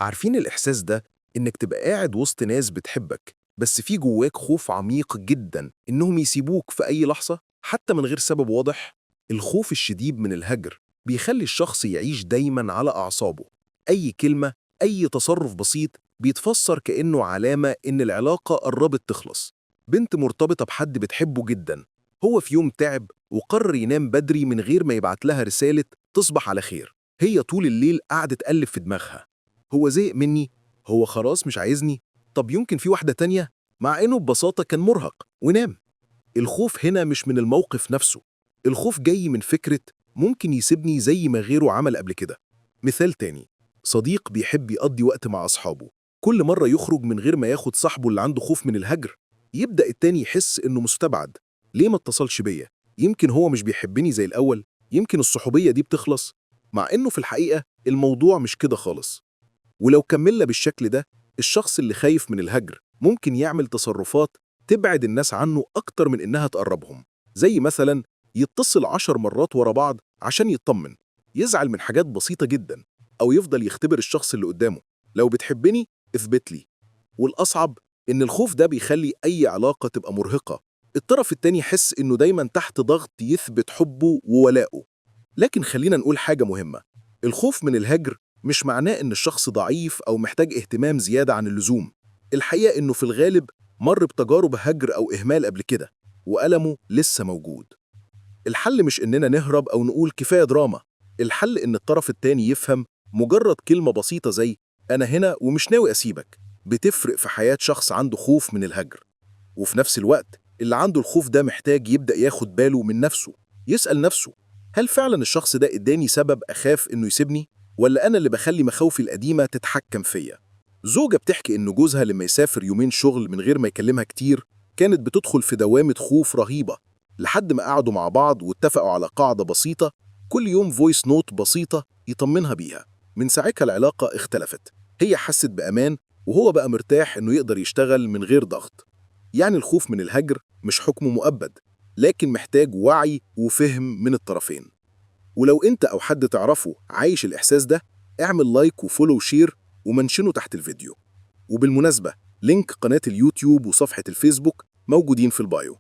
عارفين الإحساس ده؟ إنك تبقى قاعد وسط ناس بتحبك بس في جواك خوف عميق جدا إنهم يسيبوك في أي لحظة حتى من غير سبب واضح. الخوف الشديد من الهجر بيخلي الشخص يعيش دايما على أعصابه. أي كلمة، أي تصرف بسيط بيتفسر كأنه علامة إن العلاقة قربت تخلص. بنت مرتبطة بحد بتحبه جدا، هو في يوم تعب وقرر ينام بدري من غير ما يبعت لها رسالة تصبح على خير. هي طول الليل قعدت تقلب في دماغها، هو زهق مني؟ هو خلاص مش عايزني؟ طب يمكن في واحدة تانية؟ مع إنه ببساطة كان مرهق ونام. الخوف هنا مش من الموقف نفسه، الخوف جاي من فكرة ممكن يسيبني زي ما غيره عمل قبل كده. مثال تاني، صديق بيحب يقضي وقت مع أصحابه، كل مرة يخرج من غير ما ياخد صاحبه اللي عنده خوف من الهجر، يبدأ التاني يحس إنه مستبعد. ليه ما اتصلش بيا؟ يمكن هو مش بيحبني زي الأول، يمكن الصحوبية دي بتخلص. مع إنه في الحقيقة الموضوع مش كده خالص. ولو كملنا بالشكل ده، الشخص اللي خايف من الهجر ممكن يعمل تصرفات تبعد الناس عنه أكتر من إنها تقربهم. زي مثلا يتصل 10 مرات ورا بعض عشان يطمن، يزعل من حاجات بسيطة جدا، أو يفضل يختبر الشخص اللي قدامه، لو بتحبني اثبت لي. والأصعب إن الخوف ده بيخلي أي علاقة تبقى مرهقة، الطرف التاني يحس إنه دايما تحت ضغط يثبت حبه وولاءه. لكن خلينا نقول حاجة مهمة، الخوف من الهجر مش معناه إن الشخص ضعيف أو محتاج اهتمام زيادة عن اللزوم. الحقيقة إنه في الغالب مر بتجارب هجر أو إهمال قبل كده، وألمه لسه موجود. الحل مش إننا نهرب أو نقول كفاية دراما، الحل إن الطرف التاني يفهم مجرد كلمة بسيطة زي أنا هنا ومش ناوي أسيبك بتفرق في حياة شخص عنده خوف من الهجر. وفي نفس الوقت اللي عنده الخوف ده محتاج يبدأ ياخد باله من نفسه، يسأل نفسه، هل فعلا الشخص ده اداني سبب أخاف إنه يسيبني؟ ولا أنا اللي بخلي مخاوفي القديمة تتحكم فيا؟ زوجة بتحكي إن جوزها لما يسافر يومين شغل من غير ما يكلمها كتير كانت بتدخل في دوامة خوف رهيبة، لحد ما قعدوا مع بعض واتفقوا على قاعدة بسيطة، كل يوم فويس نوت بسيطة يطمنها بيها. من ساعتها العلاقة اختلفت، هي حست بأمان وهو بقى مرتاح إنه يقدر يشتغل من غير ضغط. يعني الخوف من الهجر مش حكم مؤبد، لكن محتاج وعي وفهم من الطرفين. ولو انت او حد تعرفه عايش الاحساس ده، اعمل لايك وفولو وشير ومنشنه تحت الفيديو. وبالمناسبة، لينك قناة اليوتيوب وصفحة الفيسبوك موجودين في البايو.